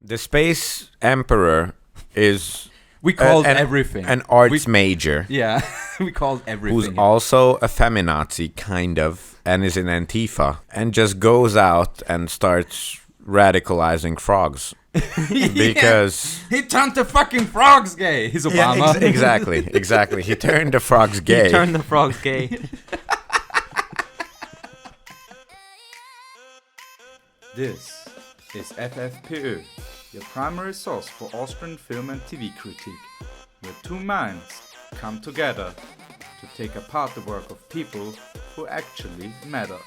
The Space Emperor is We called everything. an arts major. Yeah, we called everything. Who's also a feminazi, kind of, and is in Antifa, and just goes out and starts radicalizing frogs. Because he turned the fucking frogs gay. He's Obama. Exactly. He turned the frogs gay. He turned the frogs gay. This is FFPÖ, your primary source for Austrian film and TV critique, where two minds come together to take apart the work of people who actually matter.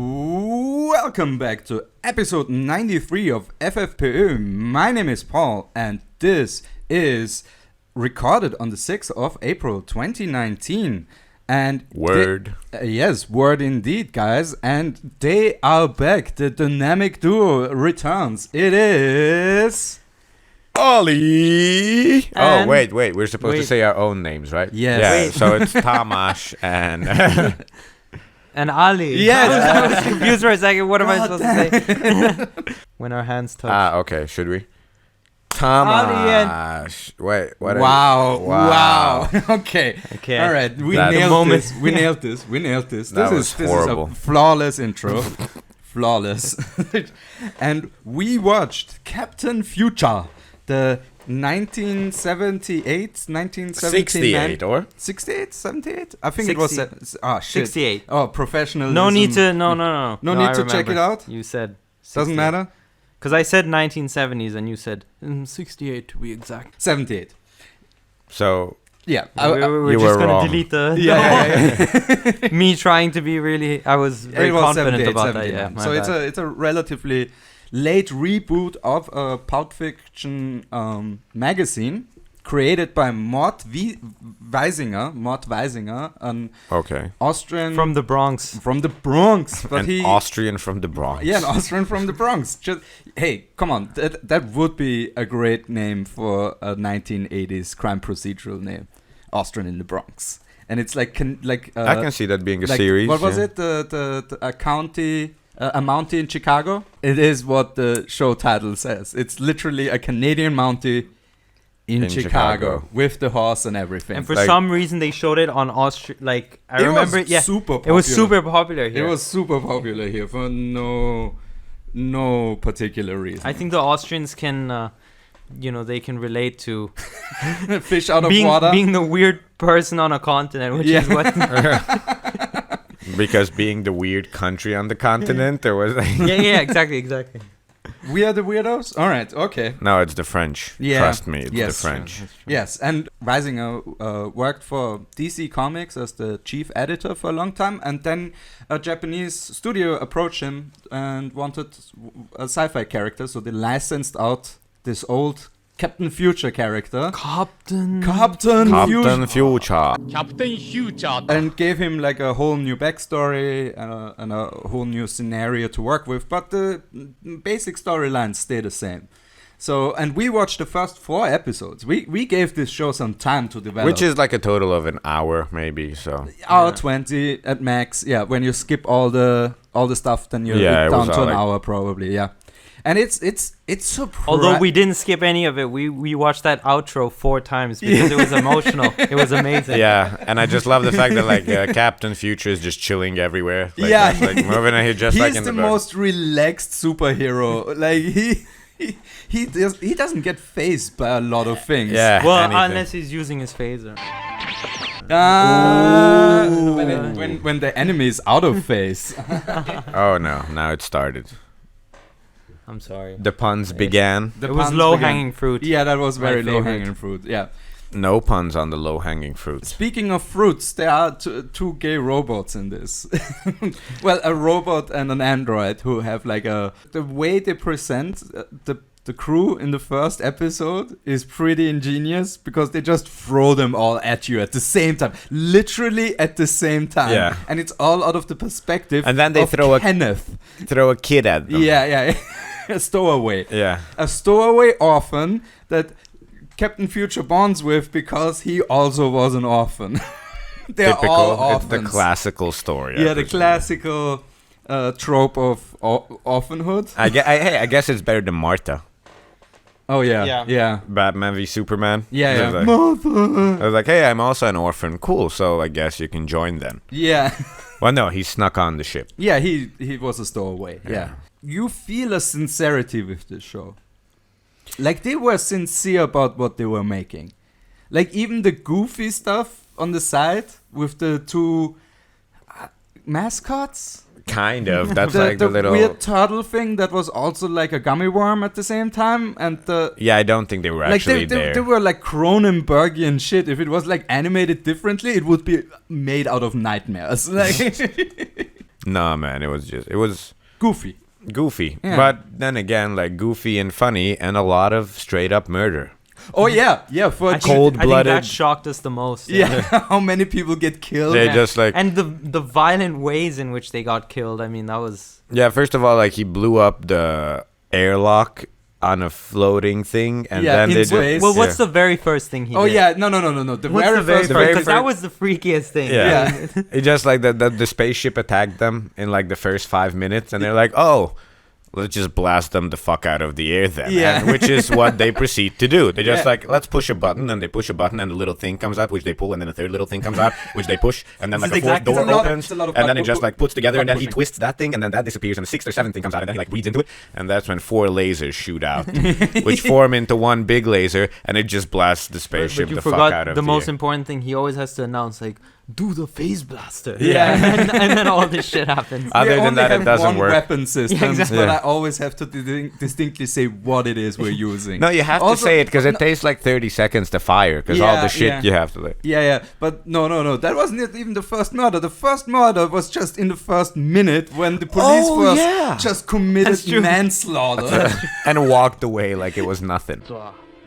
Welcome back to episode 93 of FFPÖ. My name is Paul, and this is recorded on the 6th of April 2019. And Word. Yes, word indeed, guys. And they are back. The dynamic duo returns. It is Ollie. And Wait. We're supposed to say our own names, right? Yes. Yeah. Wait. So it's Tamas and And Ali. Yes. I was confused for a second. What am I supposed to say? When our hands touch. okay. Should we? Ali and- Tamas. Wait. What? Wow. Okay. Okay. All right. We That- nailed this. We nailed this. That This was horrible. is a flawless intro. Flawless. And we watched Captain Future, the 1978, 68 or 68, 78? I think 60. it was. Shit. 68. Oh, professionalism. No need to. No. No need I to check remember. it out? You said. Doesn't 68. matter. Because I said 1970s and you said 68 to be exact. 78. so? Yeah. We're You just were going wrong. to delete the. Yeah. Me trying to be really. I was very It was confident 78, about that. 79. Yeah. My So bad. it's a relatively late reboot of a Pulp Fiction magazine created by Mort Weisinger, an Okay. Austrian From the Bronx. from the Bronx, but An Austrian from the Bronx. yeah, an Austrian from the Bronx. Just hey, come on, that would be a great name for a 1980s crime procedural name, Austrian in the Bronx, and it's like I can see that being a like, series. what was yeah. it? A county, a Mountie in Chicago. It is what the show title says. It's literally a Canadian Mountie in Chicago with the horse and everything. And for Like- some reason they showed it on Austria. Like I It remember, was yeah, super it was popular. super popular here. It was super popular here for no particular reason. I think the Austrians can, they can relate to Fish out of being water. the weird person on a continent, which is what. Because being the weird country on the continent, there was like yeah, exactly. We are the weirdos. All right, okay. no, it's the French. Yeah. Trust me, it's Yes. the French. Yes, and Weisinger worked for DC Comics as the chief editor for a long time, and then a Japanese studio approached him and wanted a sci-fi character, so they licensed out this old Captain Future character. Captain Captain Captain Future. Future. And gave him like a whole new backstory and a whole new scenario to work with, but the basic storylines stay the same. So, and we watched the first 4 episodes. We gave this show some time to develop. Which is like a total of an hour, maybe. So hour 20 at max. Yeah, when you skip all the stuff, then you're Yeah, it down was to all an like- hour probably. Yeah, and it's surprising. Although we didn't skip any of it, we watched that outro 4 times because it was emotional. It was amazing. yeah, and I just love the fact that like Captain Future is just chilling everywhere. Like, Yeah. just, like moving ahead, just he's like in the the dark. most relaxed superhero. Like he doesn't get phased by a lot of things. Yeah. Well, anything. unless he's using his phaser. When the enemy is out of phase. Oh no! Now it started. I'm sorry. The puns began. The It was puns low-hanging began. fruit. Yeah, that was very My favorite. low-hanging fruit. Yeah. No puns on the low-hanging fruits. Speaking of fruits, there are two gay robots in this. Well, a robot and an android who have like the way they present the crew in the first episode is pretty ingenious because they just throw them all at you at the same time, literally at the same time. Yeah. And it's all out of the perspective And then they of throw Kenneth. Throw a kid at them. Yeah. A stowaway. Yeah. A stowaway orphan that Captain Future bonds with because he also was an orphan. They're all Typical. It's the orphans. classical story. I Yeah, the presume. classical trope of orphanhood. I guess it's better than Martha. Oh yeah, Yeah. yeah. Batman v Superman. Yeah, I was yeah. like- Mother. I was like, hey, I'm also an orphan. Cool, so I guess you can join then. Yeah. Well, no, he snuck on the ship. Yeah, he was a stowaway. Yeah. Yeah. You feel a sincerity with this show. Like they were sincere about what they were making. Like even the goofy stuff on the side with the two mascots. Kind of. That's like the little... weird turtle thing that was also like a gummy worm at the same time, and the Yeah, I don't think they were like actually they there. were like Cronenbergian shit. If it was like animated differently, it would be made out of nightmares. Like No, man, it was goofy. goofy. Yeah. But then again, like goofy and funny and a lot of straight up murder. Oh yeah, yeah. For I a think, I Cold-blooded- think that shocked us the most. yeah, how many people get killed? They Yeah. just like... And the violent ways in which they got killed, I mean, that was... Yeah, first of all, like he blew up the airlock on a floating thing, and Yeah, then in they space. Well, yeah. what's the very first thing he Oh did? yeah, no. The What's very the very first. The very Because that first- was the freakiest thing. Yeah. It just like the spaceship attacked them in like the first 5 minutes, and they're like, oh, let's just blast them the fuck out of the air then. Yeah. And which is what they proceed to do. They just Yeah. like, let's push a button, and they push a button, and a little thing comes out, which they pull, and then a third little thing comes out, which they push, and then This like is a fourth exactly- door it's a lot- opens, it's a lot of and then it button- just like puts together, and then he button twists that thing, and then that disappears, and the sixth or seventh thing comes out, and then he like breathes into it, and that's when 4 lasers shoot out, which form into one big laser, and it just blasts the spaceship But you the fuck forgot out of the most air. important thing. He always has to announce, like, do the phase blaster. Yeah. and then all this shit happens. Other we than only that, it have doesn't one work. weapon systems, Yeah, exactly. but Yeah. I always have to distinctly say what it is we're using. No, you have to Also- say it because no- it takes like 30 seconds to fire because all Yeah, the shit yeah. you have to like. Yeah, but no. That wasn't even the first murder. The first murder was just in the first minute when the police Oh, first yeah. just committed That's true. manslaughter. And walked away like it was nothing.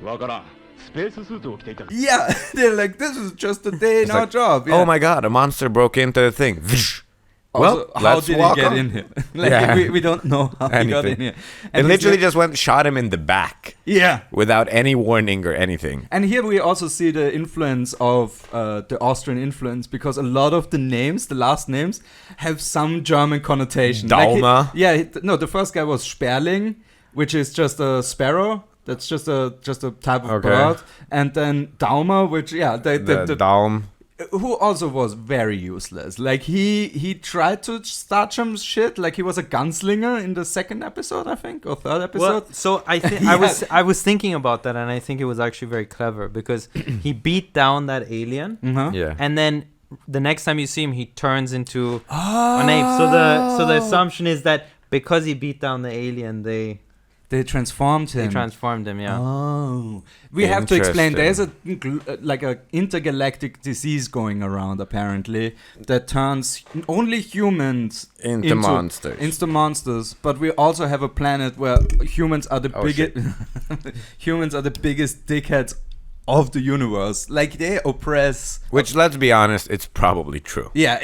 わからんスペーススーツを着ていた yeah, they're like, this is just a day in It's our like, job. Yeah. Oh my god, a monster broke into the thing. Also, Well, how let's did he walk get on. in here? Like, Yeah. we don't know how he got in Anything. here. It he's literally like- just went shot him in the back yeah. without any warning or anything. And here we also see the influence of the Austrian influence because a lot of the names, the last names, have some German connotation. Daumer. No, the first guy was Sperling, which is just a sparrow. That's just a type of Okay. bird. And then Daumer, which The Daum. who also was very useless. Like he tried to start some shit. Like he was a gunslinger in the second episode, I think, or third episode. Well, so I think Yeah. I was thinking about that, and I think it was actually very clever because he beat down that alien, Uh-huh. Yeah. and then the next time you see him, he turns into Oh. an ape. So the assumption is that because he beat down the alien, they transformed him. transformed him. Yeah. Oh, we have to explain. There's Interesting. a intergalactic disease going around apparently that turns only humans Into monsters. Into monsters. But we also have a planet where humans are the Oh, biggest. humans are the biggest dickheads of the universe. Like they oppress. Which, let's be honest, it's probably true. Yeah.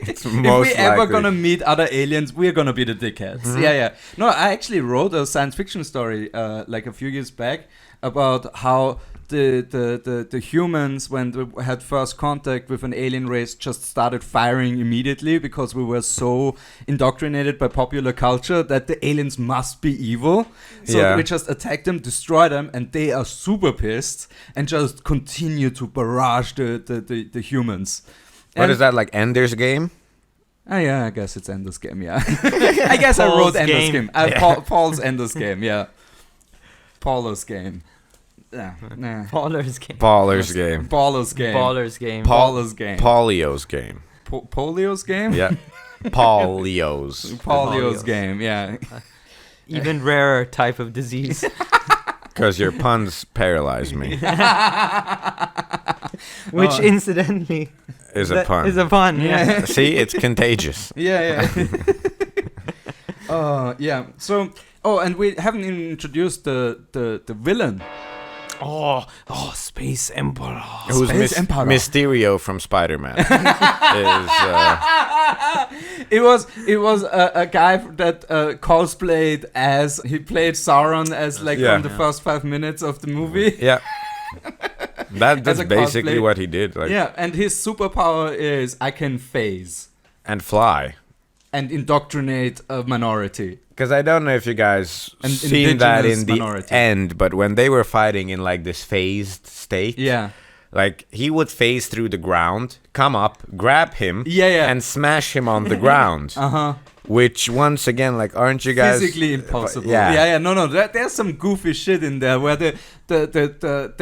It's If most we ever likely. gonna meet other aliens, we're gonna be the dickheads. Mm-hmm. Yeah. No, I actually wrote a science fiction story like a few years back about how the humans, when they had first contact with an alien race, just started firing immediately because we were so indoctrinated by popular culture that the aliens must be evil. So Yeah. we just attack them, destroy them, and they are super pissed and just continue to barrage the humans. What And- is that, like Ender's Game? Oh yeah, I guess it's Ender's Game, yeah. I guess I wrote Paul's Ender's Game. Game. Paul's Ender's Game, yeah. Paul's Game. Yeah. Nah. Baller's game. Baller's Game. Baller's Game. Baller's game. Baller's Game. Polio's Game. Polio's Game? Yeah. Polio's. Polio's Polio's. Game, yeah. Even rarer type of disease. Because your puns paralyze me. Which Oh. incidentally Is a pun. is a pun. Yeah. See, it's contagious. Yeah. Yeah. So, and we haven't even introduced the villain. Oh, Space Emperor. Who's Space Emperor. Mysterio from Spider-Man. is, It was a guy that cosplayed as he played Sauron as like Yeah. from the first 5 minutes of the movie. yeah. That's As a basically cosplay. what he did. Like, Yeah, and his superpower is I can phase. And fly. and indoctrinate a minority. Because I don't know if you guys An seen that in indigenous the minority. end, but when they were fighting in like this phased state, Yeah. like he would phase through the ground, come up, grab him, Yeah. and smash him on the ground. Which once again, like, aren't you guys Physically impossible. Yeah. Yeah. No. There's some goofy shit in there where the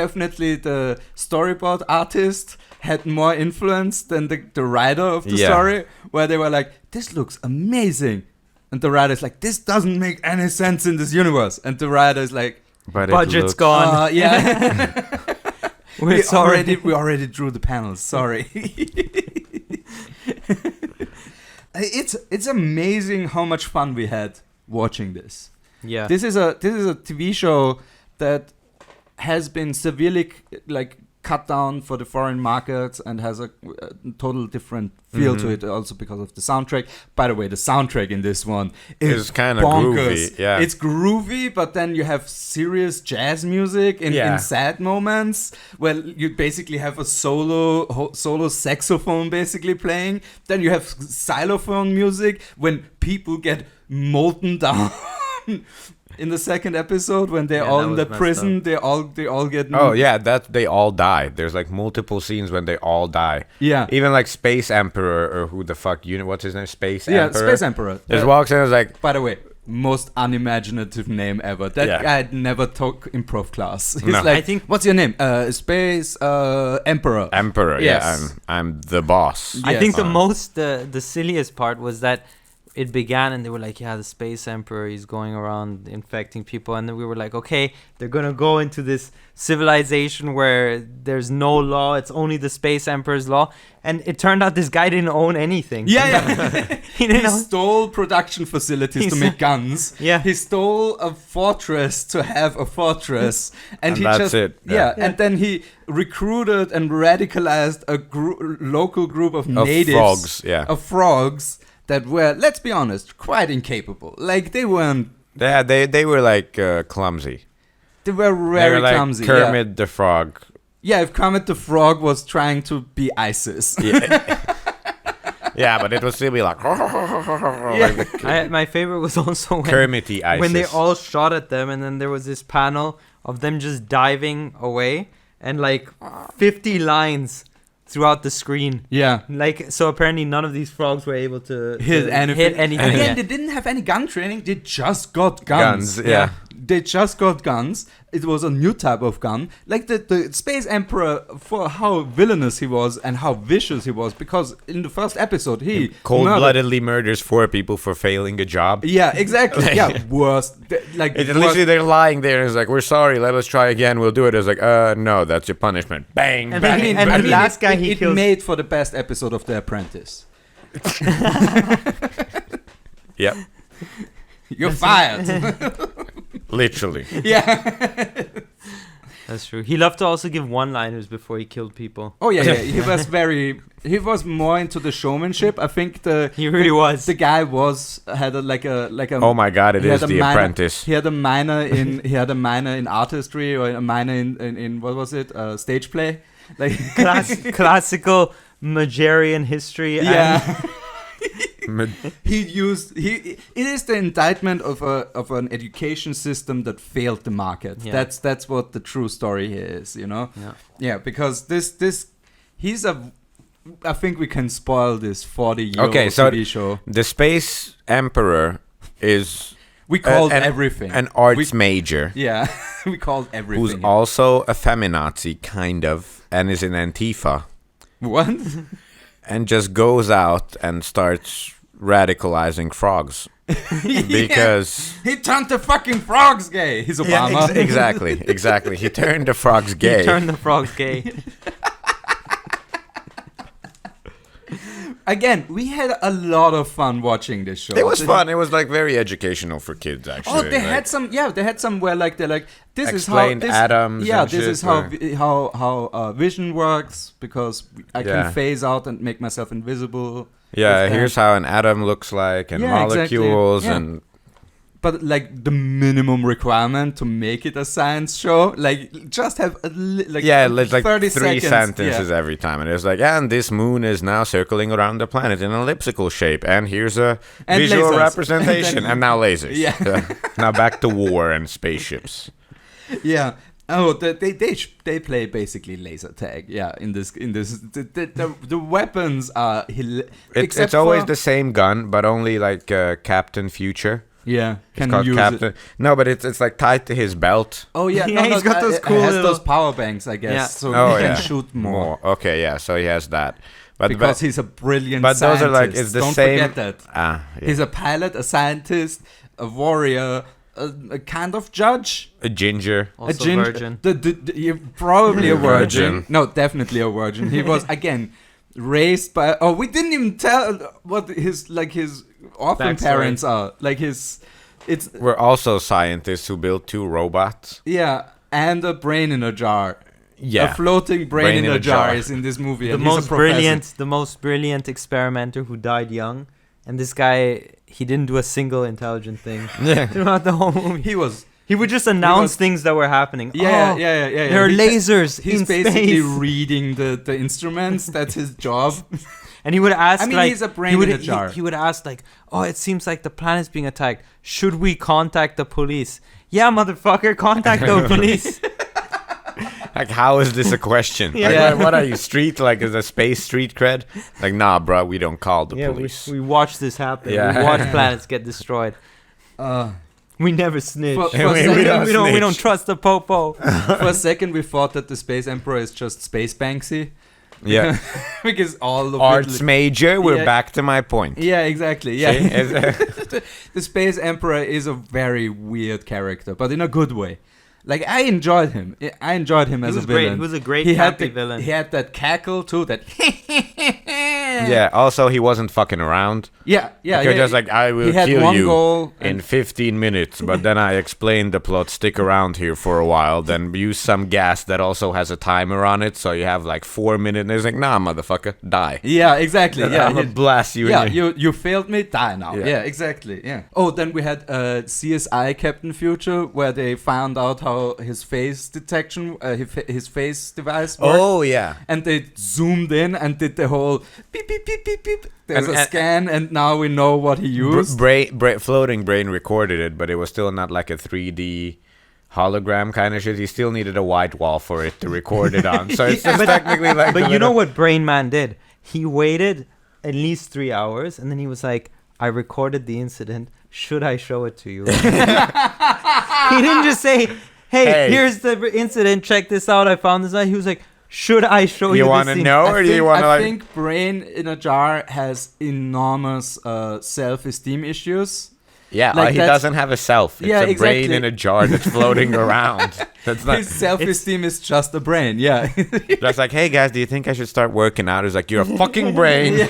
definitely the storyboard artist had more influence than the writer of the story. Where they were like, "This looks amazing," and the writer's like, "This doesn't make any sense in this universe," and the writer is like, But Budget's gone. Yeah. We're sorry. We already drew the panels. Sorry. It's amazing how much fun we had watching this. Yeah. This is a TV show that has been severely like cut down for the foreign markets and has a total different feel to it, also because of the soundtrack. By the way, the soundtrack in this one is kind of groovy. Yeah, it's groovy, but then you have serious jazz music in sad moments. Well, you basically have a solo saxophone basically playing. Then you have xylophone music when people get molten down. In the second episode, when they're all in the prison, they all get. Oh yeah, that they all die. There's like multiple scenes when they all die. Yeah. Even like Space Emperor or who the fuck what's his name? Space Emperor. Space Emperor. Just walks in and is like. By the way, most unimaginative name ever. That guy never took improv class. He's like, I think, what's your name? Space Emperor. Emperor. Yes. Yeah, I'm the boss. I think the silliest part was that it began and they were like, yeah, the Space Emperor is going around infecting people, and then we were like, okay, they're gonna go into this civilization where there's no law, it's only the Space Emperor's law, and it turned out this guy didn't own anything. He stole production facilities to make guns. Yeah, he stole a fortress to have a fortress, and he that's just it. And then he recruited and radicalized a local group of natives of frogs that were, let's be honest, quite incapable. Like, they weren't... Yeah, they were like clumsy. They were very like clumsy. Kermit the Frog. Yeah, if Kermit the Frog was trying to be ISIS. Yeah, but it would still be like... my favorite was also Kermity ISIS. when they all shot at them, and then there was this panel of them just diving away, and like 50 lines throughout the screen. Yeah. Like, so apparently none of these frogs were able to hit anything. anything. And again, they didn't have any gun training. They just got guns. Yeah. They just got guns. It was a new type of gun. Like the Space Emperor, for how villainous he was and how vicious he was, because in the first episode, he cold-bloodedly murders 4 people for failing a job. Yeah, exactly. Worst. Literally, they're lying there and it's like, we're sorry, let us try again, we'll do it. It's like, no, that's your punishment. Bang, and bang, then, bang. the last guy he it kills... made for the best episode of The Apprentice. Yep. You're fired. Literally. Yeah. That's true. He loved to also give one-liners before he killed people. Oh yeah. He was more into the showmanship. I think he really was. The guy had a oh my god, it is The Apprentice. He had a minor in artistry, or a minor in what was it? Stage play. Like classical Magerian history. Yeah. It is the indictment of an education system that failed the market. Yeah. That's what the true story here is, you know? Yeah, because I think we can spoil this 40-year-old TV show. The Space Emperor is we called everything an arts major. Yeah. We called everything. Who's also a feminazi, kind of, and is in Antifa. What? And just goes out and starts radicalizing frogs. Because he turned the fucking frogs gay. He's Obama. Yeah, exactly. He turned the frogs gay. He turned the frogs gay. Again, we had a lot of fun watching this show. It was fun. It was like very educational for kids, actually. Oh, they had some where like they're like, this explained is how atoms. Yeah, this is how vision works, because I can phase out and make myself invisible. Yeah, here's how an atom looks like, and molecules, exactly. and but like the minimum requirement to make it a science show, like just have like 30 three seconds. sentences every time, and it's like, and this moon is now circling around the planet in an elliptical shape, and here's a visual lasers. representation, and now lasers. Yeah. Now back to war and spaceships. Yeah. Oh, they play basically laser tag. Yeah, in this the weapons are It's always the same gun, but only like Captain Future. Yeah, It's called Captain. No, but it's like tied to his belt. Oh yeah, Yeah, he's got those cool He has little- those power banks, I guess, Yeah. so Oh, he can yeah. shoot more. Okay, yeah, so he has that. But Because he's a brilliant but scientist. those are like it's the Don't same. forget that. Yeah. He's a pilot, a scientist, a warrior, a kind of judge. A ginger. Also a virgin. You're probably a virgin. Virgin. No, definitely a virgin. He was again raised by. Oh, we didn't even tell what his orphan Backstory. parents are. Like his, it's We're also scientists who built 2 robots. yeah, and a brain in a jar. Yeah. A floating brain in a jar is in this movie. The and he's a professor. most brilliant experimenter who died young, and this guy, he didn't do a single intelligent thing Yeah. throughout the whole movie. He would just announce was- things that were happening. Yeah, Oh, yeah. there are lasers He's in basically space. reading the instruments. That's his job. And he would ask, I mean, like, he's a brain he would, in a jar. He would ask, like, oh, it seems like the planet's being attacked. Should we contact the police? Yeah, motherfucker, contact the police. Like, how is this a question? Yeah. Like, what are you, street? Like, is a space street cred? Like, nah, bro, we don't call the Yeah, police. we watch this happen. Yeah. We watch planets get destroyed. We never snitch. For a We second- don't we don't snitch. trust the popo. For a second, we thought that the Space Emperor is just Space Banksy. Yeah. Because all of Arts major, we're Yeah. back to my point. Yeah, exactly. Yeah. See? It's- The Space Emperor is a very weird character, but in a good way. Like, I enjoyed him. I enjoyed him as a was great. villain. He was a great He had happy villain. He had that cackle too. That yeah, also, he wasn't fucking around. yeah. You're just like, I will he had kill one you goal in and 15 minutes, but then I explained the plot, stick around here for a while, then use some gas that also has a timer on it, so you have like 4 minutes, and it's like, nah, motherfucker, die. yeah, exactly. Yeah, I'm gonna blast you. yeah, in your- you failed me, die now. Yeah. Yeah, exactly. Yeah. Oh, then we had CSI Captain Future, where they found out how his face detection, his face device worked. Oh, yeah. And they zoomed in and did the whole beep beep beep beep beep. There's And- a scan, and now we know what he used. Floating brain recorded it, but it was still not like a 3D hologram kind of shit. He still needed a white wall for it to record it on. So it's just technically like. But the you know little- what Brain Man did? He waited at least 3 hours, and then he was like, I recorded the incident. Should I show it to you? He didn't just say, hey, here's the incident. Check this out. I found this out. He was like, should I show you You this want to scene?" know, or do you want to I like? think Brain in a Jar has enormous self-esteem issues. Yeah, like he that's- doesn't have a self. It's Yeah, a brain exactly. in a jar that's floating around. That's not. His self-esteem is just a brain. Yeah. That's like, hey guys, do you think I should start working out? He's like, you're a fucking brain. Yeah.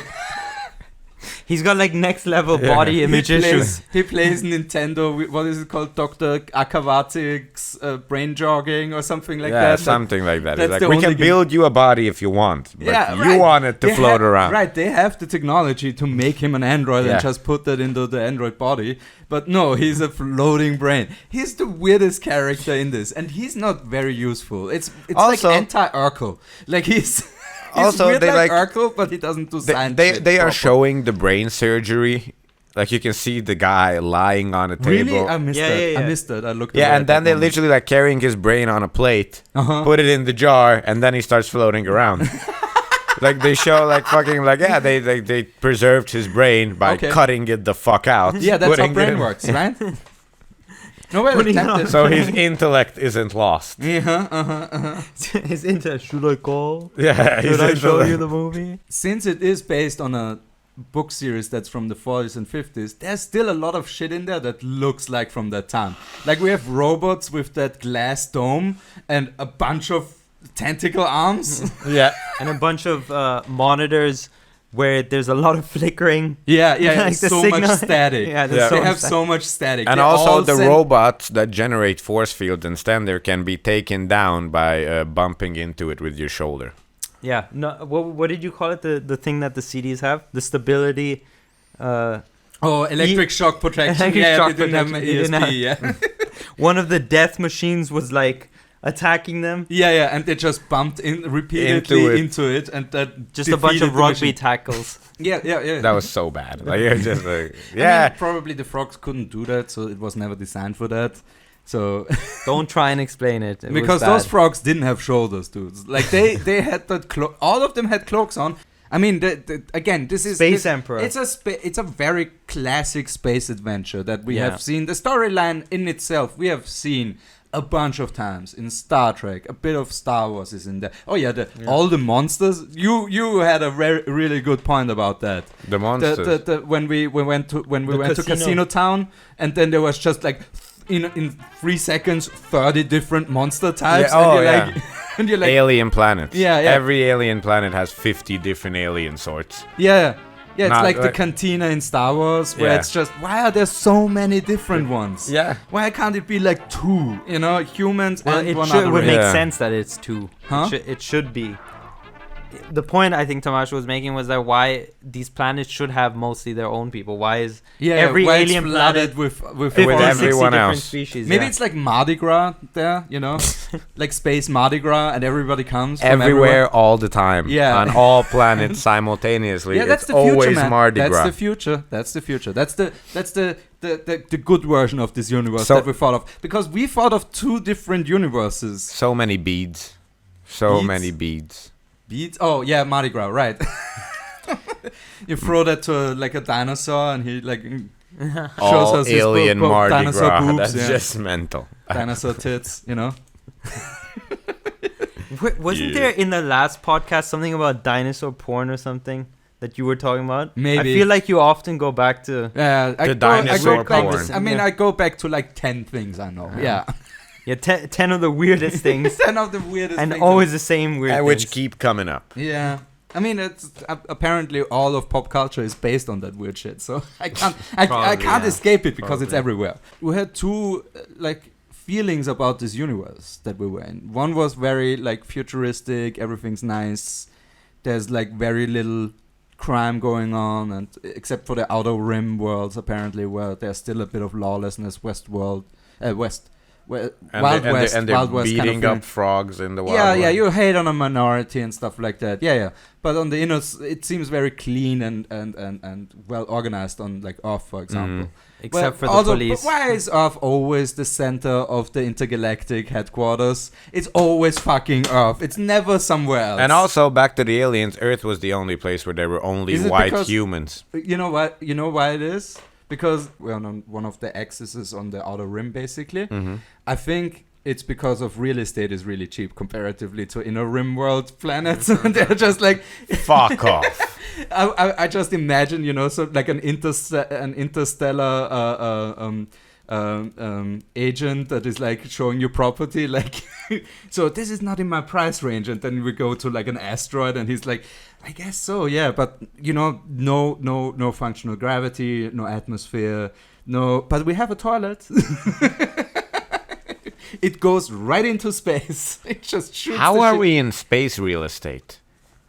He's got like next level body image issues. He plays Nintendo. What is it called? Dr. Akawatik's brain jogging or something like Yeah, that. something like that. that's It's like, the we only can game- build you a body if you want, but Yeah, you right. want it to They float have- around. Right, they have the technology to make him an android Yeah. and just put that into the android body. But no, he's a floating brain. He's the weirdest character in this, and he's not very useful. It's Also- like anti-Urkel. Like he's Also, weird they like like- Urkel, but he doesn't do science. They shit are proper. showing the brain surgery. Like you can see the guy lying on a table. Really, I missed Yeah, that. yeah, I yeah. missed that. I looked. Yeah, away and at then that they're moment. literally like carrying his brain on a plate, Uh-huh. put it in the jar, and then he starts floating around. Like they show like fucking like yeah they preserved his brain by Okay. cutting it the fuck out. Yeah, that's how putting it brain in- works, right? No way. Putting it on. So his intellect isn't lost. His interest. Should I call? Yeah, Should I show you the movie? Since it is based on a book series that's from the 40s and 50s, there's still a lot of shit in there that looks like from that time. Like we have robots with that glass dome and a bunch of tentacle arms. Yeah, And a bunch of monitors where there's a lot of flickering. yeah, Like the so signal- much static. Yeah, there's They so have much so much static. and They also all the send- robots that generate force fields and stand there can be taken down by bumping into it with your shoulder. Yeah. No. What did you call it? The thing that the CDs have? The stability. Oh, electric shock protection. Electric Yeah, shock they didn't have protection. They ESP. didn't Yeah. One of the death machines was like attacking them. Yeah, and they just bumped in repeatedly into it, and that Just a bunch defeated of the rugby machine. tackles. Yeah. That was so bad. Like, it was just like, I yeah. mean, probably the frogs couldn't do that, so it was never designed for that. So Don't try and explain it. It was because bad. those frogs didn't have shoulders, dudes. Like they had that all of them had cloaks on. I mean, again, this is Space Emperor. It's a very classic space adventure that we Yeah. have seen. The storyline in itself, we have seen a bunch of times in Star Trek. A bit of Star Wars is in there. Oh yeah, all the monsters. You had a really good point about that. The monsters. When we went to casino. Casino Town, and then there was just like in 3 seconds 30 different monster types. Yeah, oh, and you're yeah. like, and you're like, Alien planets. Yeah. Every alien planet has 50 different alien sorts. yeah. It's Not like the like- cantina in Star Wars, where Yeah. it's just, why are there so many different ones? Yeah. Why can't it be like 2? You know, humans Well, and it one should, other would race. make Yeah. sense that it's 2. Huh? It should be. The point I think Tamas was making was that why these planets should have mostly their own people. Why is every why it's alien flooded planet with 50, With 60 everyone different else. species? Maybe yeah. it's like Mardi Gras there, you know, like space Mardi Gras, and everybody comes from Everywhere, all the time. Yeah. On all planets simultaneously. Yeah, that's it's the future, always man. Mardi That's Gras. the future. That's the future. That's the good version of this universe So- that we thought of, because we thought of 2 different universes. So many beads. So Beads? many beads. Beads? Oh yeah, Mardi Gras, right? You throw that to like a dinosaur, and he like shows All us his alien Mardi dinosaur Gras. boobs, That's yeah. just mental. Dinosaur tits, you know. Wasn't Yeah. there in the last podcast something about dinosaur porn or something that you were talking about? Maybe. I feel like you often go back to The dinosaur back, porn. I mean, Yeah. I go back to like 10 things I know. Yeah. 10 of the weirdest things, 10 of the weirdest and things. always the same weird Which things. keep coming up. Yeah. I mean, it's apparently all of pop culture is based on that weird shit. So I can't Probably, yeah. escape it because it's Probably. everywhere. We had 2 like feelings about this universe that we were in. One was very like futuristic, everything's nice. There's like very little crime going on, and except for the Outer Rim worlds apparently, where there's still a bit of lawlessness. Wild West And they're Wild West kind of beating feeling. up frogs in the wild Yeah, West. you hate on a minority and stuff like that. Yeah. But on the inner, it seems very clean and well organized on like Earth, for example. Except for the But police. why is Earth always the center of the intergalactic headquarters? It's always fucking Earth. It's never somewhere else. And also, back to the aliens, Earth was the only place where there were only Is it white because- humans. You know what? You know why it is? Because we're on one of the axes on the Outer Rim, basically. Mhm. I think it's because of real estate is really cheap comparatively to inner rim world planets. And they're just like, Fuck off. I just imagine, you know, so like an interstellar agent that is like showing you property, like, so this is not in my price range, and then we go to like an asteroid, and he's like, I guess so, yeah, but you know, no functional gravity, no atmosphere, no, but we have a toilet. It goes right into space. It just shoots. How the are shit. we in space real estate?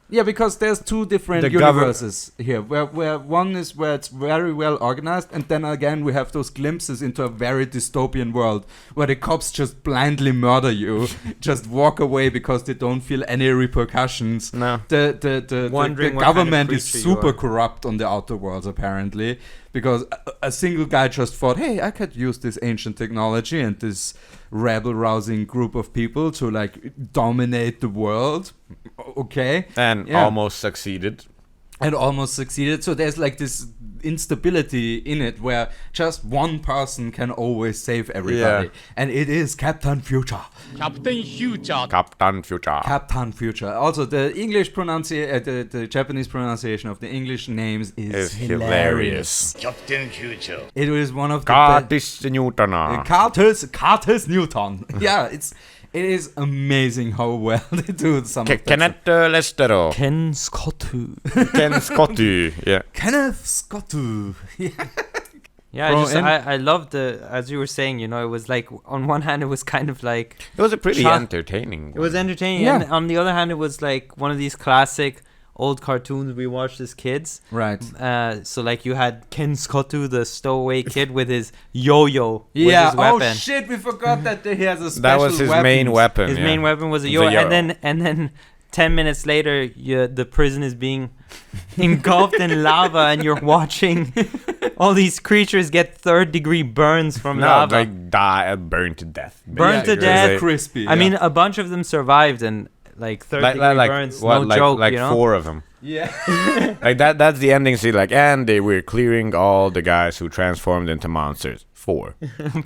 Yeah, because there's 2 different The universes here, where one is where it's very well organized, and then again we have those glimpses into a very dystopian world where the cops just blindly murder you, just walk away because they don't feel any repercussions. No. The Wondering what kind of government is creature you super are. corrupt on the outer worlds apparently, because a single guy just thought, hey, I could use this ancient technology and this rebel-rousing group of people to like dominate the world. Okay. And Yeah. almost succeeded. And almost succeeded. So there's like this instability in it where just one person can always save everybody. Yeah. And it is Captain Future. Captain Future. Captain Future. Captain Future. Also, the English pronunciation, the Japanese pronunciation of the English names is hilarious. Captain Future. It is one of the Curtis Newton. Curtis Newton. Yeah, it is amazing how well they do some of that. Kenneth Lestero. Ken Scottu. Ken Scotty. Yeah. Kenneth Scottu. Yeah, Bro, I love the, as you were saying, you know, it was like, on one hand, it was kind of like, It was a pretty Shock. entertaining it was one. entertaining. Yeah. And on the other hand, it was like one of these classic, old cartoons we watched as kids. Right. So like you had Ken Scottu, the stowaway kid, with his yo-yo. Yeah. Was his weapon. Oh shit! We forgot that he has a special. That was his main weapon. His yeah. main weapon was a It yo-yo, was a yo-yo. and then 10 minutes later, the prison is being engulfed in lava, and you're watching all these creatures get third-degree burns from No, lava. they die, burned to death. Burned to basically. death. They- Crispy. I mean, a bunch of them survived, and like third-degree burns, no joke, like you know? 4 of them. yeah. Like that's the ending scene. Like, and they were clearing all the guys who transformed into monsters. 4.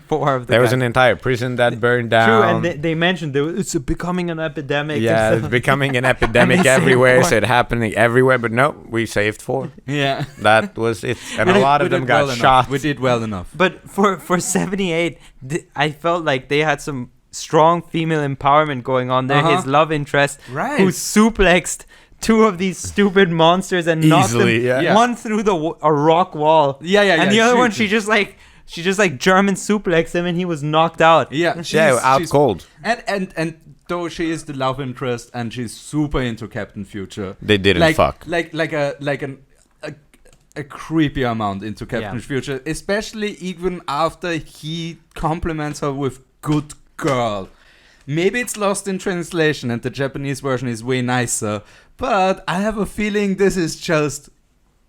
4 of them. There was an entire prison that burned down. True, and they mentioned it's becoming an epidemic. Yeah, it's becoming an epidemic And they saved everywhere. 4. So it happening everywhere. But no, we saved 4. Yeah. That was it. And We a lot did of them well got enough. shot. We did well enough. But for 78, I felt like they had some strong female empowerment going on there. Uh-huh. His love interest, Right. who suplexed 2 of these stupid monsters and knocked them, Easily, yeah. Yeah. one through a rock wall. Yeah, yeah, And yeah. the other one, she just like German suplexed him and he was knocked out. Yeah. Yeah, out she's- cold. And though she is the love interest and she's super into Captain Future. They didn't like, fuck. Like a creepy amount into Captain Yeah. Future, especially even after he compliments her with good girl. Maybe it's lost in translation and the Japanese version is way nicer, but I have a feeling this is just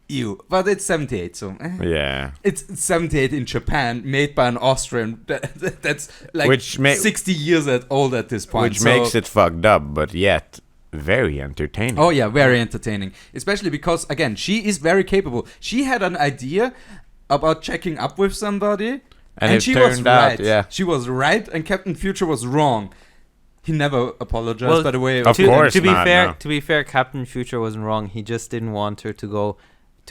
ew. But it's 78, so Yeah. it's 78 in Japan, made by an Austrian. That's like Which 60 years old at this point. Which makes it fucked up, but yet very entertaining. Oh yeah, very entertaining. Especially because, again, she is very capable. She had an idea about checking up with somebody, And it she was turned out, right. yeah. She was right, and Captain Future was wrong. He never apologized, Well, by the way. Of course to be not, fair, no. to be fair, Captain Future wasn't wrong. He just didn't want her to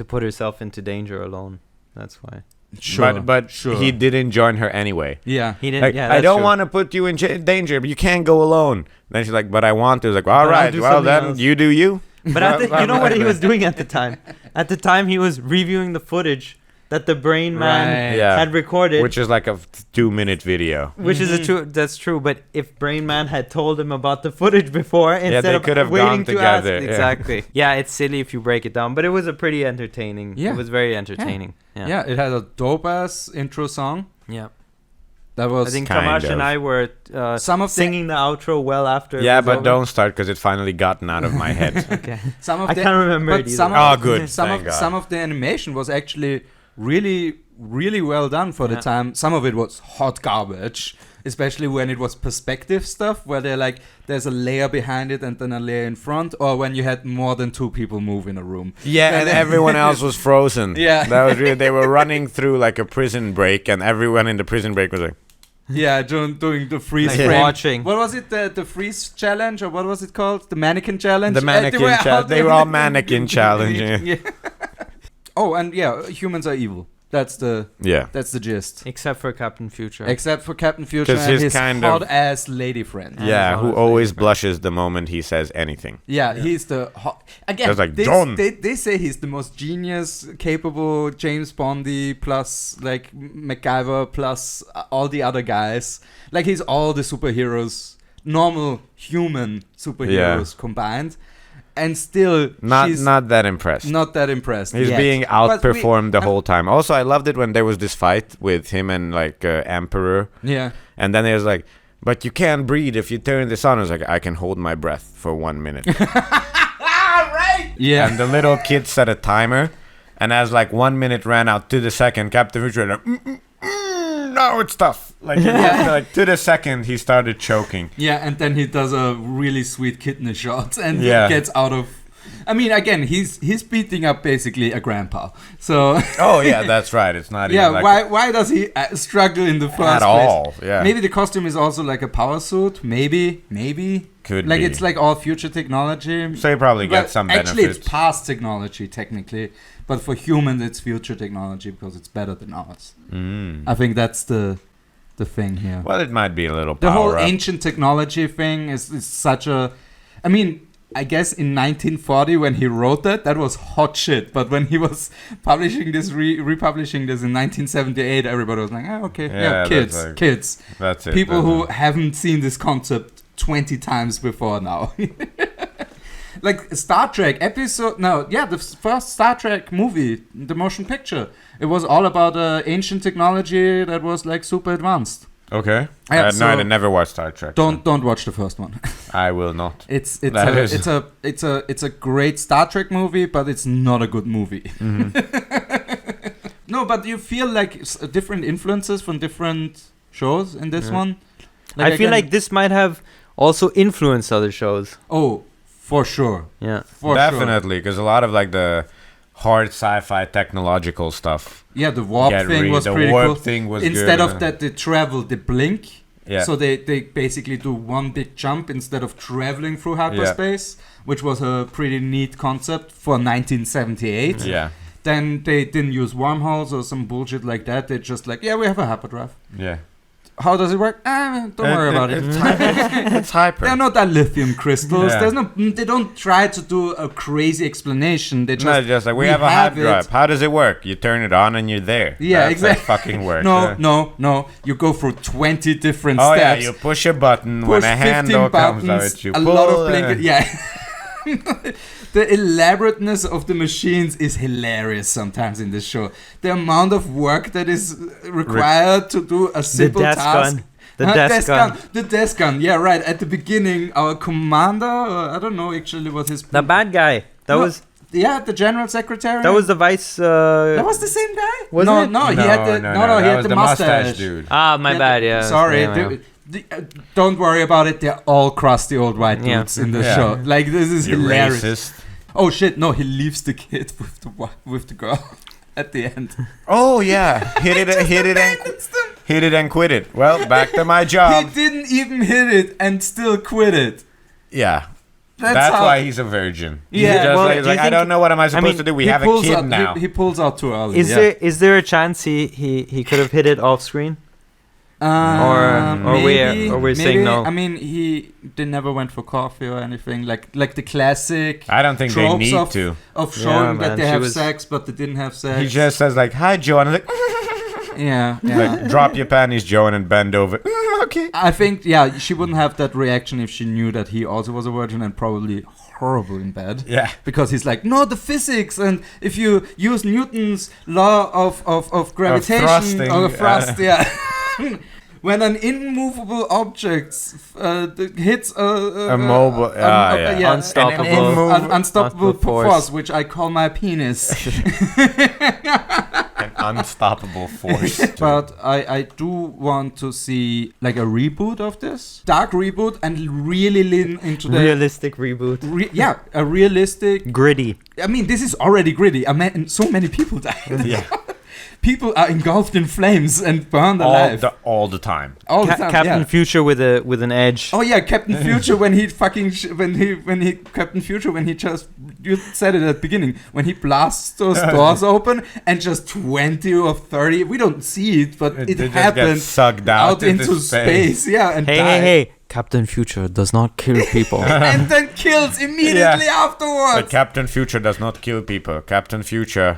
put herself into danger alone. That's why. Sure, but sure. he didn't join her anyway. Yeah. He didn't. Like, yeah, I that's don't true. want to put you in danger, but you can't go alone. Then she's like, but I want to. It's like, all But I'll right, do well something then else. you do you. But you know what he was doing at the time? At the time, he was reviewing the footage that the Brain Man Right. Yeah. had recorded, Which is like a 2-minute video. which is that's true. But if Brain Man had told him about the footage before, instead they of could have waiting gone to ask, together, yeah. exactly. Yeah, it's silly if you break it down, but it was a pretty entertaining. Yeah. It was very entertaining. Yeah. Yeah, it had a dope-ass intro song. Yeah. That was... I think kind Tamas of. and I were Some of the- singing the outro well after. it Yeah, was but over. don't start because it finally gotten out of my head. Okay. some of I the, can't remember but it either. some Oh, of, good. Some Thank of God. some of the animation was actually really, really well done for the Yeah. time. Some of it was hot garbage, especially when it was perspective stuff, where they're like, there's a layer behind it and then a layer in front, or when you had more than 2 people move in a room. Yeah, and everyone else was frozen. Yeah. That was really, they were running through like a prison break, and everyone in the prison break was like, Yeah, doing the freeze Like frame. watching. What was it? The freeze challenge, or what was it called? The mannequin challenge. the mannequin challenge. They were all mannequin challenge. Yeah. Oh, and yeah, humans are evil. That's the gist. Except for Captain Future. Except for Captain Future 'Cause and his his kind of- hot ass lady friend. Yeah, who honestly, always but- blushes the moment he says anything. Yeah, he's the hot. Again, That's like, they, John. they say he's the most genius, capable James Bondy plus like MacGyver plus all the other guys. Like he's all the superheroes, normal human superheroes combined, and still she's Not that impressed. not that impressed. He's yet. being But we- outperformed the whole time. Also, I loved it when there was this fight with him and like Emperor, Yeah. and then there's like, but you can't breathe if you turn this on. I was like, I can hold my breath for 1 minute. Yeah. And the little kid set a timer, and as like 1 minute ran out to the second, Captain Future like, no, it's tough. Like, like to the second, he started choking. Yeah, and then he does a really sweet kidney shot and Yeah. gets out of. I mean, again, he's beating up basically a grandpa. So Oh yeah, that's right. It's not yeah, even like why does he struggle in the first at place? all. Yeah, Maybe the costume is also like a power suit. Maybe could like be. it's like all future technology. So he probably Well, gets some actually, benefits. it's past technology technically, but for humans, it's future technology because it's better than ours. I think that's the thing here. Well, it might be a little The power whole up. ancient technology thing is such a. I mean, I guess in 1940 when he wrote that was hot shit. But when he was publishing this, republishing this in 1978, everybody was like, oh, okay, Yeah, that's kids. That's it. People that's who it. haven't seen this concept 20 times before now. like Star Trek episode. No, yeah, the first Star Trek movie, the motion picture. It was all about ancient technology that was like super advanced. Okay. Yeah, No, I never watched Star Trek. Don't watch the first one. I will not. It's a great Star Trek movie, but it's not a good movie. No, but you feel like different influences from different shows in this one. I feel like this might have also influenced other shows. Oh, for sure. Yeah. Definitely, because a lot of like the hard sci-fi technological stuff. Yeah, the warp thing was pretty warp cool. thing was Instead good. of that, they travel, they blink. Yeah. So they basically do one big jump instead of traveling through hyperspace, which was a pretty neat concept for 1978. Yeah. Then they didn't use wormholes or some bullshit like that. They just like, yeah, we have a hyperdrive. Yeah. How does it work? Don't worry about it. It's hyper. They're not that lithium crystals. Yeah. They don't try to do a crazy explanation. They just like we have a hyperdrive. How does it work? You turn it on and you're there. Yeah, That's exactly. How it fucking works. No. You go through 20 different Oh steps. yeah, you push a button Push when a 15 handle comes buttons, out. You a pull. lot of blinking. Yeah. The elaborateness of the machines is hilarious sometimes in this show. The amount of work that is required to do a simple desk task. gun. The desk gun. The desk gun. Yeah, right. At the beginning, our commander, I don't know actually what his... The bad guy. Yeah, the general secretary. That was the vice. That was the same guy? Wasn't it? No, he had the he had the mustache. dude. Ah, my bad. Yeah. Sorry. Yeah. Don't worry about it. They're all crusty old white Yeah. dudes in the Yeah. show. Like, this is You're hilarious. racist. Oh shit! No, he leaves the kid with the girl at the end. Oh yeah, hit it and quit it. Well, back to my He job. didn't even hit it and still quit it. Yeah. That's how- why he's a virgin. Yeah, He's just well, like, do he's you like, I think- don't know what am I supposed mean, to do. We He have a pulls kid out, now. He pulls out too early. Is there a chance he could have hit it off screen? Or we're saying no? I mean, they never went for coffee or anything. Like the classic. I don't think they tropes need of, to. of showing man, that they she have was- sex, but they didn't have sex. He just says like, "Hi, Joe," and I'm like, yeah. like, drop your panties, Joe, and then bend over. Okay. I think she wouldn't have that reaction if she knew that he also was a virgin, and probably horrible in bed. Yeah. Because he's like, no, the physics, and if you use Newton's law of gravitation thrusting, or thrust, yeah. When an immovable object hits A mobile, Unstoppable. unstoppable force. force, which I call my penis. An unstoppable force. But I do want to see like a reboot of this, dark reboot, and really lean into the Realistic reboot. a realistic. Gritty. I mean, this is already gritty. I mean, so many people died. Yeah. People are engulfed in flames and burned alive all the time. all the time. Captain yeah. Future with an edge. Oh yeah, Captain Future when he fucking Captain Future when he just, you said it at the beginning, when he blasts those doors open and just 20 or 30, we don't see it, but it They just get happens sucked out into space. Yeah, and Hey. Captain Future does not kill people. and then kills immediately afterwards. But Captain Future does not kill people. Captain Future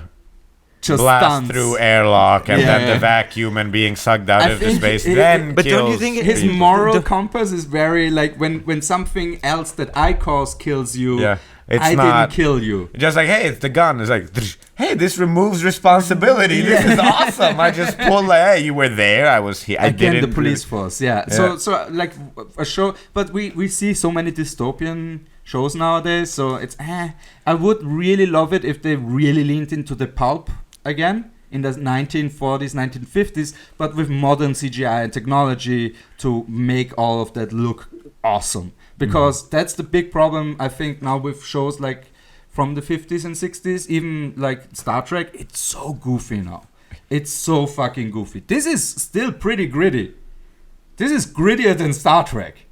just blast stuns. through airlock and then Yeah. the vacuum and being sucked out I into think space. it- Then but don't you kills think His people. moral compass is very like when something else that I cause kills you, Yeah, it's I not didn't kill you. just like, hey, it's the gun. It's like, hey, this removes responsibility. This is awesome. I just pulled like, hey, you were there. I was here. I Again, didn't. the police force, yeah. Yeah. So like a show, but we see so many dystopian shows nowadays. So it's I would really love it if they really leaned into the pulp again in the 1940s, 1950s, but with modern CGI and technology to make all of that look awesome. Because that's the big problem I think now with shows like from the 50s and 60s, even like Star Trek. It's so goofy now. It's so fucking goofy. This is still pretty gritty. This is grittier than Star Trek,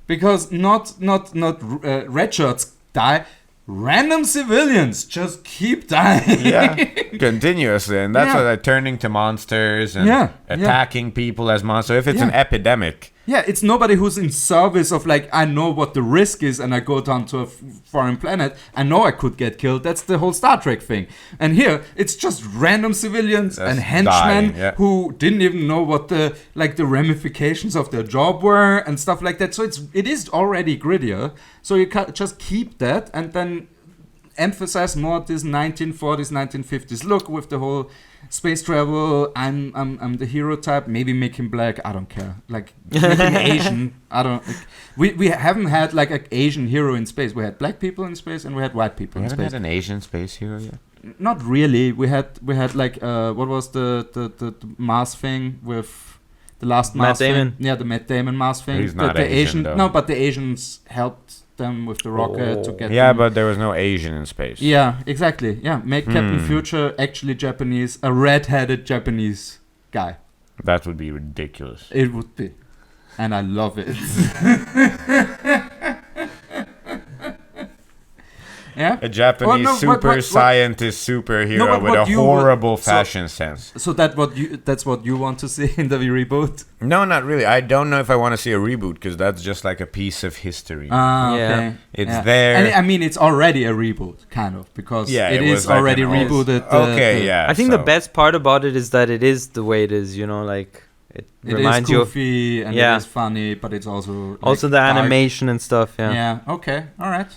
because not red shirts die. Random civilians just keep dying. Yeah, continuously, and that's Yeah. why they're turning to monsters and Yeah, attacking people as monsters. So if it's an Yeah. epidemic, Yeah, it's nobody who's in service of like, I know what the risk is and I go down to a foreign planet. I know I could get killed. That's the whole Star Trek thing. And here, it's just random civilians and henchmen who didn't even know what the ramifications of their job were and stuff like that. So it is already grittier. So you can just keep that and then emphasize more this 1940s, 1950s look with the whole space travel. I'm the hero type. Maybe make him black. I don't care. Like make him Asian. I don't. Like, we haven't had like an Asian hero in space. We had black people in space and we had white people in space. We haven't had an Asian space hero yet. Not really. We had like what was the Mars thing with the last Mars Matt Damon. thing? Yeah, the Matt Damon Mars thing. He's not the Asian, though. No, but the Asians helped them with the rocket to get Yeah, them. but there was no Asian in space. Yeah, exactly. Yeah, make Captain Future actually Japanese, a red-headed Japanese guy. That would be ridiculous. It would be. And I love it. Yeah? A Japanese scientist superhero with a horrible fashion sense. So that's what you want to see in the reboot? No, not really. I don't know if I want to see a reboot because that's just like a piece of history. Okay. It's there. And I mean, it's already a reboot, kind of, because it is like already rebooted. I think the best part about it is that it is the way it is, you know, like it reminds is you of goofy and it is funny, but it's also the dark. animation and stuff. Yeah. Okay. All right.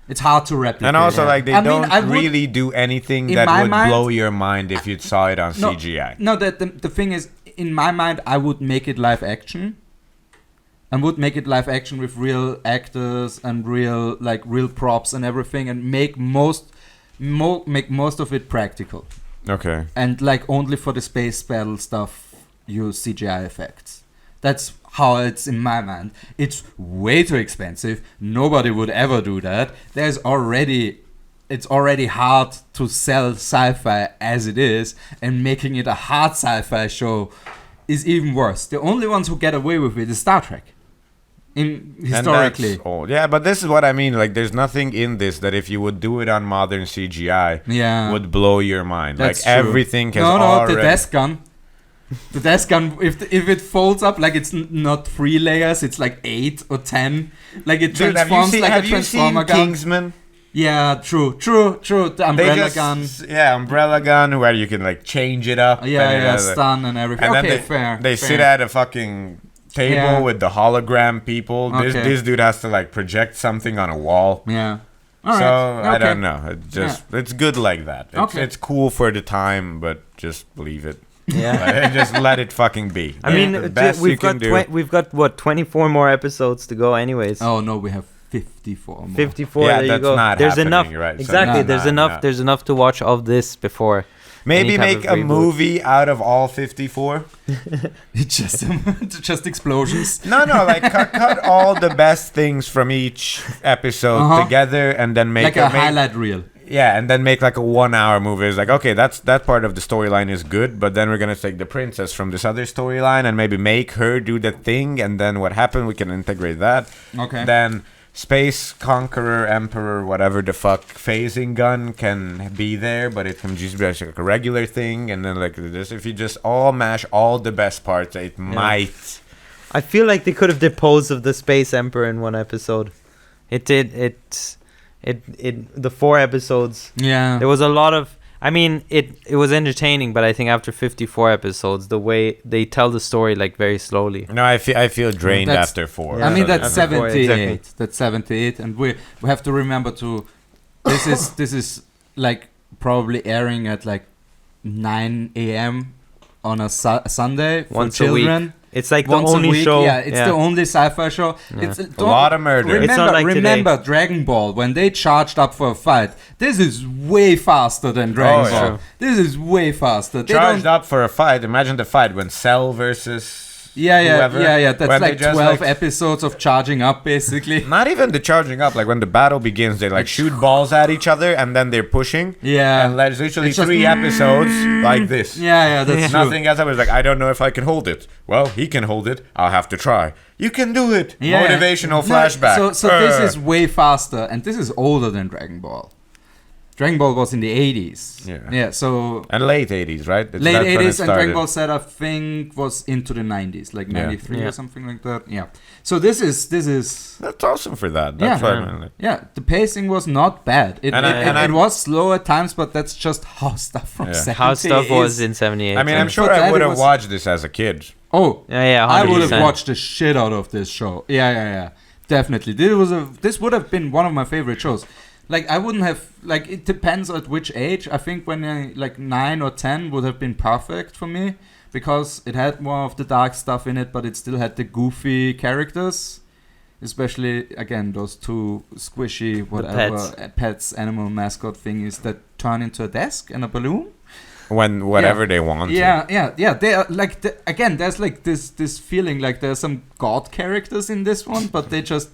It's hard to replicate. And also, like, they don't would, really do anything that would blow your mind if you saw it on CGI. No, the thing is, in my mind, I would make it live action. And would make it live action with real actors and real props and everything, and make most of it practical. Okay. And like only for the space battle stuff, use CGI effects. That's how it's in my mind. It's way too expensive. Nobody would ever do that. It's already hard to sell sci-fi as it is, and making it a hard sci-fi show is even worse. The only ones who get away with it is Star Trek. Historically. Yeah, but this is what I mean. Like, there's nothing in this that if you would do it on modern CGI would blow your mind. That's like, true. everything has already... the desk gun. The desk gun, if it folds up, like it's not 3 layers, it's like 8 or 10. Like it transforms like a transformer gun. Kingsman? Yeah, true. The umbrella gun. Yeah, umbrella gun where you can like change it up. Stun and everything. And okay, then they sit at a fucking table with the hologram people. Okay. This dude has to like project something on a wall. Yeah. I don't know. It's good like that. It's cool for the time, but just leave it. Yeah. Just let it fucking be. I mean, we've got what, 24 more episodes to go anyways. Oh no, we have 54 more. 54. Yeah, there that's you go. not There's happening, enough. right? Exactly. So there's enough. There's enough to watch of this before. Maybe make a movie out of all 54. just explosions. No, like cut all the best things from each episode together, and then make like a highlight reel. Yeah, and then make like a 1-hour movie. It's like, okay, that part of the storyline is good, but then we're gonna take the princess from this other storyline and maybe make her do the thing, and then what happened, we can integrate that. Okay. Then Space Conqueror, Emperor, whatever the fuck, phasing gun can be there, but it can just be like a regular thing, and then like this, if you just all mash all the best parts, it might. I feel like they could have disposed of the Space Emperor in one episode. The 4 episodes. Yeah. There was a lot of. I mean, it was entertaining, but I think after 54 episodes, the way they tell the story like very slowly. No, I feel drained after 4. Yeah. I mean, that's 78. Exactly. That's 78, and we have to remember to. This is like probably airing at like 9 a.m. on a Sunday for once children. A week. It's like Once the only a week, show. Yeah, it's the only sci-fi show. Yeah. It's a lot of murder. It's not like remember Dragon Ball, when they charged up for a fight. This is way faster than Dragon Ball. Yeah. This is way faster. Charged up for a fight. Imagine the fight when Cell versus whoever. Yeah. That's like 12 episodes of charging up, basically. Not even the charging up. Like when the battle begins, they like shoot balls at each other and then they're pushing. Yeah. And there's literally 3 episodes like this. Yeah, that's true. Nothing else. I was like, I don't know if I can hold it. Well, he can hold it. I'll have to try. You can do it. Yeah. Motivational flashback. So this is way faster, and this is older than Dragon Ball. Dragon Ball was in the 80s. Yeah. So And late 80s, right? late That's when it 80s, and Dragon started. Ball Z, I think, was into the 90s, like 93 Yeah. or something like that. Yeah. So this is That's awesome for that. That's Yeah. why, man. yeah. The pacing was not bad. It And was slow at times, but that's just how stuff from Yeah. 70s How stuff was is. in 78. I mean, I'm And sure for that I would it have was- watched this as a kid. Oh, yeah, I would have 100%. watched the shit out of this show. Yeah. Definitely. This would have been one of my favorite shows. Like, I wouldn't have, like, it depends at which age. I think when I, like, 9 or 10 would have been perfect for me, because it had more of the dark stuff in it, but it still had the goofy characters. Especially, again, those two squishy, whatever, pets, animal mascot thingies that turn into a desk and a balloon. When whatever they want. Yeah. They are like again. There's like this feeling like there's some god characters in this one, but they just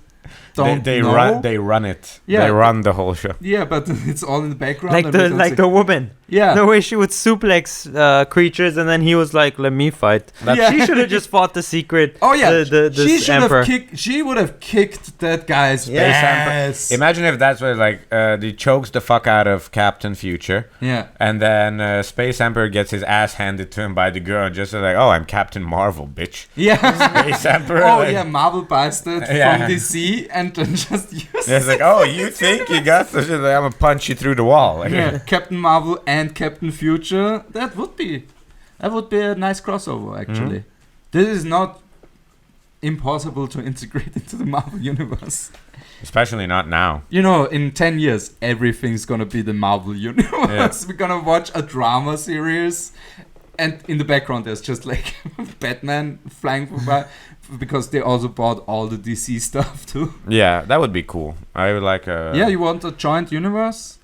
don't They know. run it. Yeah, They run the whole show. Yeah, but it's all in the background. like and the we don't like see- the woman. yeah. The way she would suplex creatures, and then he was like, "Let me fight." Yeah. She should have just fought the secret. Oh yeah, the she should emperor. have kicked. She would have kicked that guy's Yeah. ass. Imagine if that's what like he chokes the fuck out of Captain Future, Yeah. and then Space Emperor gets his ass handed to him by the girl, and just like, "Oh, I'm Captain Marvel, bitch." Yeah. Space Emperor. Oh like, yeah, Marvel bastard Yeah. from DC, and then just use. It's like, "Oh, you think you got this? Like, I'm gonna punch you through the wall." Like, Yeah, Captain Marvel and Captain Future. That would be a nice crossover, actually. This is not impossible to integrate into the Marvel universe. Especially not now. You know, in 10 years, everything's gonna be the Marvel universe. We're gonna watch a drama series, and in the background, there's just like Batman flying by, because they also bought all the DC stuff too. Yeah, that would be cool. I would like a Yeah, you want a joint universe?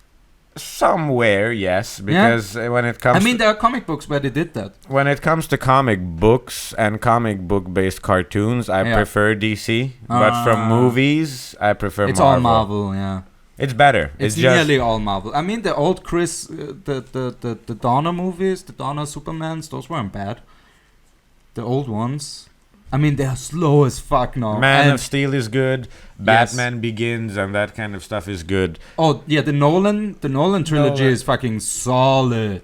somewhere, yes, because when it comes I mean, there are comic books where they did that. when it comes to comic books and comic book based cartoons, I Yeah. prefer DC, but from movies, I prefer It's Marvel. all Marvel, yeah. It's better. It's just nearly all Marvel. I mean, the old Chris, the Donner movies, the Donner Supermans, those weren't bad. The old ones. I mean, they are slow as fuck now. Man And- of Steel is good. Batman Begins and that kind of stuff is good. Oh yeah, the Nolan trilogy Nolan. is fucking solid.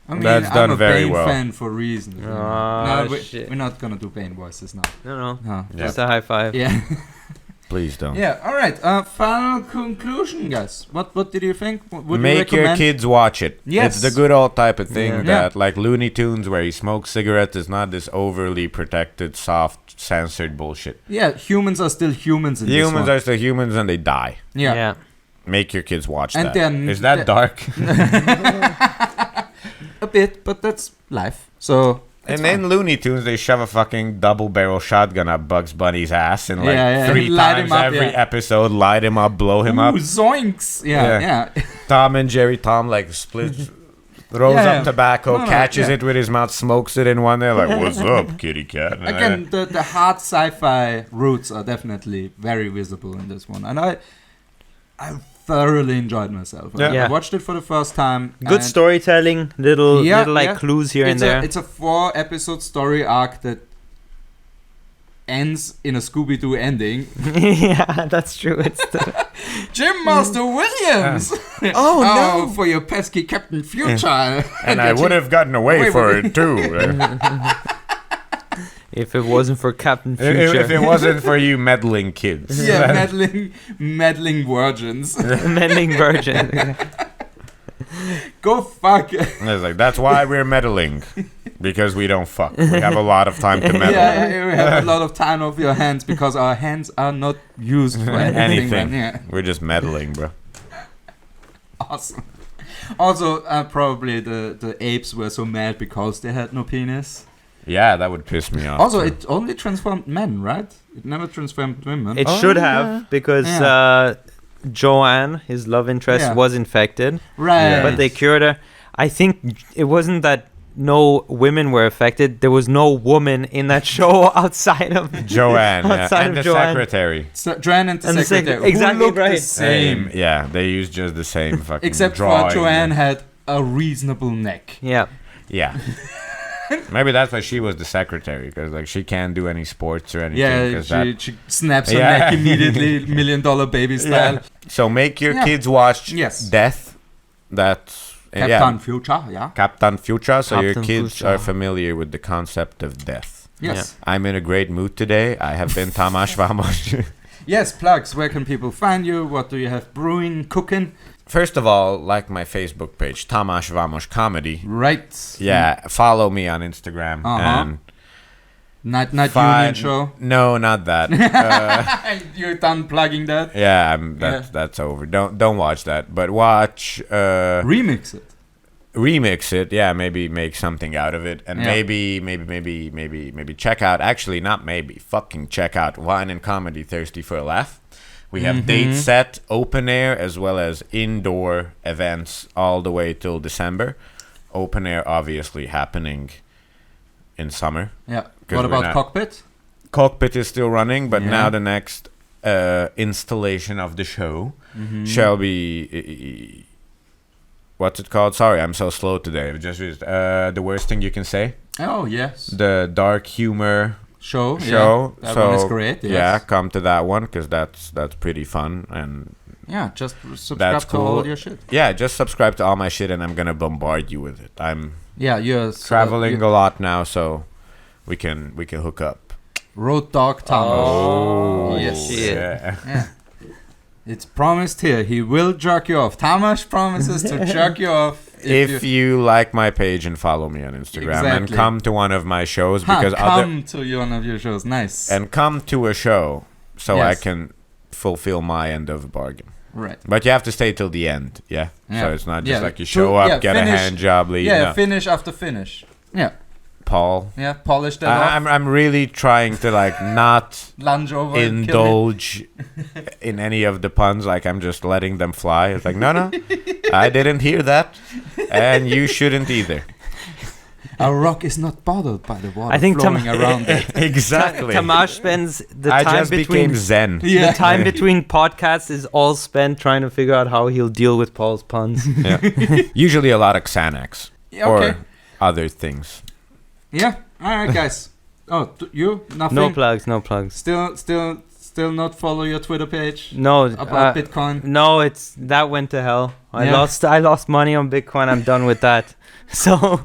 I mean, That's I'm done a very Bane well. fan for reasons. Ah, shit. We're not gonna do Bane voices now. No, No. Yeah. just a high five. Yeah. Please don't. Yeah. All right. Final conclusion, guys. What did you think? Would you Make your recommend? kids watch it. Yes. It's the good old type of thing Yeah. that, like Looney Tunes, where he smokes cigarettes, is not this overly protected, soft, censored bullshit. Yeah, humans are still humans in this Humans one. are still humans and they die. Yeah. Make your kids watch And that. then Is that the- dark? A bit, but that's life. So. And then Looney Tunes, they shove a fucking double barrel shotgun up Bugs Bunny's ass and like Yeah, 3 light times him up, every yeah. episode, light him up, blow him up. Ooh, zoinks! Yeah. Tom and Jerry, Tom like splits, throws Yeah, up yeah. tobacco, No, catches yeah. it with his mouth, smokes it in one there, like, "What's up, kitty cat?" And Again, the hard sci-fi roots are definitely very visible in this one, and I thoroughly enjoyed myself. Yeah. Yeah. I watched it for the first time. Good and storytelling, little Yeah, like yeah. clues here and it's there. It's a 4-episode story arc that ends in a Scooby-Doo ending. Yeah, that's true. It's the Jim Master Williams! Oh, For your pesky Captain Future! and I would have gotten away Wait, for wait. it too. if it wasn't for Captain if, Future, if it wasn't for you meddling kids. Yeah, meddling virgins. Mending Virgin. Go fuck! It's like, that's why we're meddling. Because we don't fuck. We have a lot of time to meddle. Yeah, we have a lot of time off your hands because our hands are not used for anything. Anything. Yeah, We're just meddling, bro. awesome. Also, probably the apes were so mad because they had no penis. Yeah, that would piss me off. Also, too. it only transformed men, right? It never transformed women. It should have because Yeah. Joanne, his love interest, Yeah. was infected, right. but they cured her. I think it wasn't that no women were affected. There was no woman in that show outside of Joanne, yeah. outside and of the Joanne. secretary. So, Joanne and the And the secretary. sec- exactly who looked right. the same. Yeah, they used just the same fucking Except drawing. for Joanne had a reasonable neck. Yeah. Yeah. Maybe that's why she was the secretary, because like she can't do any sports or anything. Yeah, 'cause that- she snaps her Yeah. neck immediately, $1 Million Baby style. So make your Yeah. kids watch Yes. Death That's Captain Future, yeah. Captain Future. So your Captain kids Future. are familiar with the concept of death. Yes. I'm in a great mood today. I have been Tamas Vamos. Yes, plugs. Where can people find you? What do you have brewing, cooking? First of all, like my Facebook page, Tamas Vamos Comedy. Right. Yeah, follow me on Instagram. And Night Union show. No, not that. You're done plugging that? Yeah, that's over. Don't watch that. But watch Remix it. remix it. Yeah, maybe make something out of it, and Yeah. maybe check out. Actually, not maybe. Fucking check out Wine and Comedy Thirsty for a Laugh. We have date set, open air, as well as indoor events all the way till December. Open air obviously happening in summer. Yeah. 'Cause What we're about not- Cockpit? Cockpit is still running, but Yeah. now the next installation of the show shall be what's it called? Sorry, I'm so slow today. I just used the worst thing you can say. Oh, yes. The dark humor Show. show. Yeah. That so one is great. Yes. yeah, come to that one because that's pretty fun, and Yeah, just subscribe That's to all cool. your shit. yeah, just subscribe to all my shit, and I'm gonna bombard you with it. I'm Yeah, you're traveling a lot now, so we can hook up. Road Dog Tamas. Oh yes. shit. yeah. Yeah. It's promised here. He will jerk you off. Tamas promises to jerk you off If you like my page and follow me on Instagram and Exactly. come to one of my shows because come to one of your shows. Nice. and come to a show so I Yes. can fulfill my end of the bargain. right. But you have to stay till the end, yeah. Yeah. So it's not just Yeah, like you show up, get finish- a hand job, leave. Yeah, no. finish after finish. Yeah. Paul, Yeah, polish that off. I'm really trying to like not Lunge over and kill me. indulge in any of the puns. Like I'm just letting them fly. It's like no, I didn't hear that, and you shouldn't either. A rock is not bothered by the water I think flowing around it. Exactly. Tamash spends the I time just between became zen. Yeah. the time between podcasts is all spent trying to figure out how he'll deal with Paul's puns. Yeah. Usually a lot of Xanax Yeah, okay. or other things. Yeah. All right, guys. Oh, you? Nothing? No plugs, no plugs. Still not follow your Twitter page No, about Bitcoin? no, that went to hell. Yeah. I lost money on Bitcoin. I'm done with that. So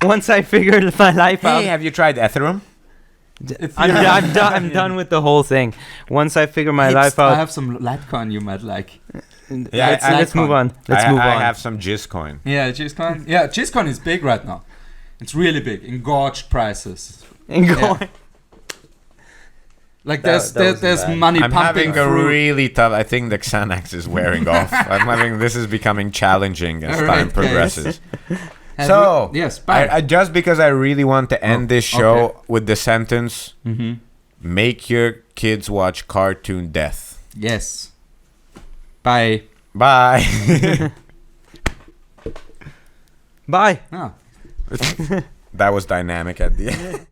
once I figured my life out, Have you tried Ethereum? I'm done with the whole thing. Once I figure my life I out, have some Litecoin you might like. Yeah, let's move on. Let's move I on. have some Jizzcoin. Yeah, Gizcoin. Yeah, Gizcoin is big right now. It's really big. Engorged prices. And go Yeah. on. Like That wasn't there's bad. money I'm pumping having a through. really tough. I think the Xanax is wearing off. This is becoming challenging as All time right, progresses. Have So, we- yes, bye. I just because I really want to end this show okay. with the sentence: "Make your kids watch cartoon death." Yes. Bye. Bye. Bye. Oh. That was dynamic at the end.